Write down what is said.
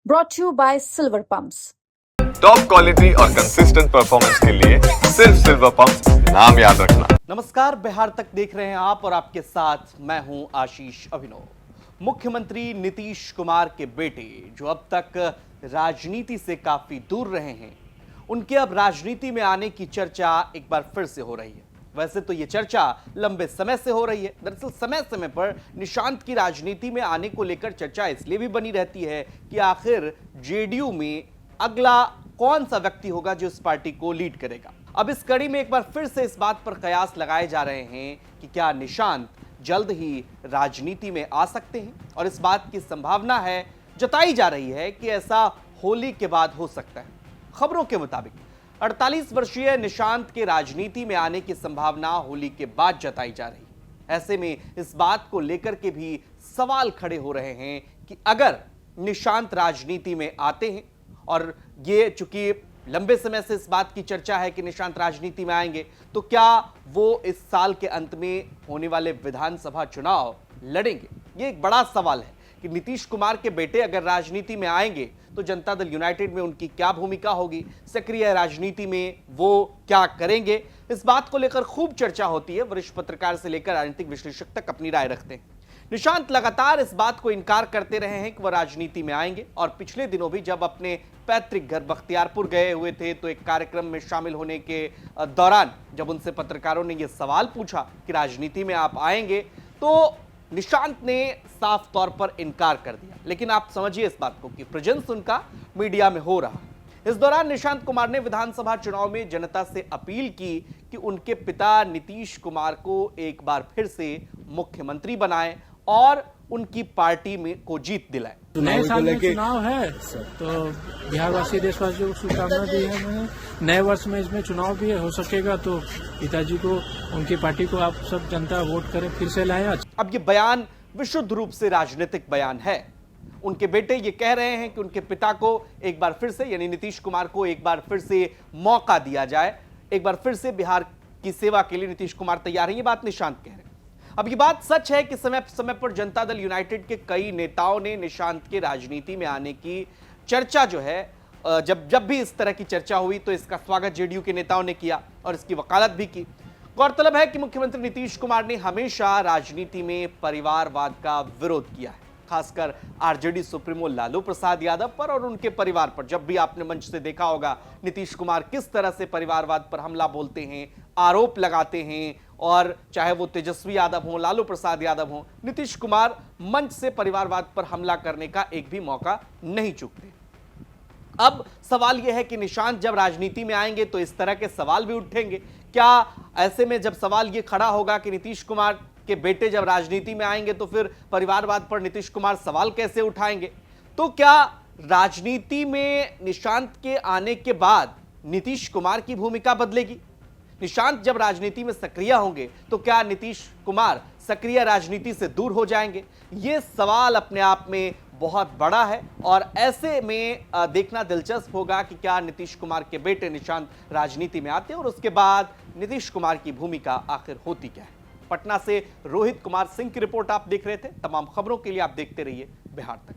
brought to you by Silver Pumps. Top quality और consistent performance के लिए सिर्फ सिल्वर पंप्स, नाम याद रखना। नमस्कार, बिहार तक देख रहे हैं आप और आपके साथ मैं हूं आशीष अभिनव। मुख्यमंत्री नीतीश कुमार के बेटे जो अब तक राजनीति से काफी दूर रहे हैं, उनके अब राजनीति में आने की चर्चा एक बार फिर से हो रही है। वैसे तो ये चर्चा लंबे समय से हो रही है। दरअसल समय समय पर निशांत की राजनीति में आने को लेकर चर्चा इसलिए भी बनी रहती है कि आखिर जेडीयू में अगला कौन सा व्यक्ति होगा जो इस पार्टी को लीड करेगा। अब इस कड़ी में एक बार फिर से इस बात पर कयास लगाए जा रहे हैं कि क्या निशांत जल्द ही राजनीति में आ सकते हैं, और इस बात की संभावना है, जताई जा रही है कि ऐसा होली के बाद हो सकता है। खबरों के मुताबिक 48 वर्षीय निशांत के राजनीति में आने की संभावना होली के बाद जताई जा रही है। ऐसे में इस बात को लेकर के भी सवाल खड़े हो रहे हैं कि अगर निशांत राजनीति में आते हैं, और ये चूंकि लंबे समय से इस बात की चर्चा है कि निशांत राजनीति में आएंगे, तो क्या वो इस साल के अंत में होने वाले विधानसभा चुनाव लड़ेंगे? ये एक बड़ा सवाल है कि नीतीश कुमार के बेटे अगर राजनीति में आएंगे तो जनता दल यूनाइटेड में उनकी क्या भूमिका होगी, सक्रिय राजनीति में वो क्या करेंगे। इस बात को लेकर खूब चर्चा होती है। वरिष्ठ पत्रकार से लेकर राजनीतिक विश्लेषक तक अपनी राय रखते हैं। निशांत लगातार इस बात को इनकार करते रहे हैं कि वह राजनीति में आएंगे, और पिछले दिनों भी जब अपने पैतृक घर बख्तियारपुर गए हुए थे तो एक कार्यक्रम में शामिल होने के दौरान जब उनसे पत्रकारों ने यह सवाल पूछा कि राजनीति में आप आएंगे, तो निशांत ने साफ तौर पर इनकार कर दिया। लेकिन आप समझिए इस बात को कि प्रेजेंस उनका मीडिया में हो रहा। इस दौरान निशांत कुमार ने विधानसभा चुनाव में जनता से अपील की कि उनके पिता नीतीश कुमार को एक बार फिर से मुख्यमंत्री बनाएं और उनकी पार्टी में को जीत दिलाएं। नए साल में चुनाव है तो बिहारवासी देशवासियों को शुभकामना दी है मैंने। नए वर्ष में इसमें चुनाव भी हो सकेगा तो पिताजी को, उनकी पार्टी को आप सब जनता वोट करें, फिर से लाएं। अब ये बयान विशुद्ध रूप से राजनीतिक बयान है। उनके बेटे ये कह रहे हैं कि उनके पिता को एक बार फिर से, यानी नीतीश कुमार को एक बार फिर से मौका दिया जाए, एक बार फिर से बिहार की सेवा के लिए नीतीश कुमार तैयार है। ये बात निशांत कह रहे हैं। अब ये बात सच है कि समय समय पर जनता दल यूनाइटेड के कई नेताओं ने निशांत के राजनीति में आने की चर्चा जो है, जब भी इस तरह की चर्चा हुई तो इसका स्वागत जेडीयू के नेताओं ने किया और इसकी वकालत भी की। गौरतलब है कि मुख्यमंत्री नीतीश कुमार ने हमेशा राजनीति में परिवारवाद का विरोध किया है, खासकर आरजेडी सुप्रीमो लालू प्रसाद यादव पर और उनके परिवार पर। जब भी आपने मंच से देखा होगा नीतीश कुमार किस तरह से परिवारवाद पर हमला बोलते हैं, आरोप लगाते हैं, और चाहे वो तेजस्वी यादव हो, लालू प्रसाद यादव हो, नीतीश कुमार मंच से परिवारवाद पर हमला करने का एक भी मौका नहीं चूकते। अब सवाल यह है कि निशांत जब राजनीति में आएंगे तो इस तरह के सवाल भी उठेंगे क्या? ऐसे में जब सवाल यह खड़ा होगा कि नीतीश कुमार के बेटे जब राजनीति में आएंगे तो फिर परिवारवाद पर नीतीश कुमार सवाल कैसे उठाएंगे? तो क्या राजनीति में निशांत के आने के बाद नीतीश कुमार की भूमिका बदलेगी? निशांत जब राजनीति में सक्रिय होंगे तो क्या नीतीश कुमार सक्रिय राजनीति से दूर हो जाएंगे? यह सवाल अपने आप में बहुत बड़ा है, और ऐसे में देखना दिलचस्प होगा कि क्या नीतीश कुमार के बेटे निशांत राजनीति में आते हैं और उसके बाद नीतीश कुमार की भूमिका आखिर होती क्या है। पटना से रोहित कुमार सिंह की रिपोर्ट आप देख रहे थे। तमाम खबरों के लिए आप देखते रहिए बिहार तक।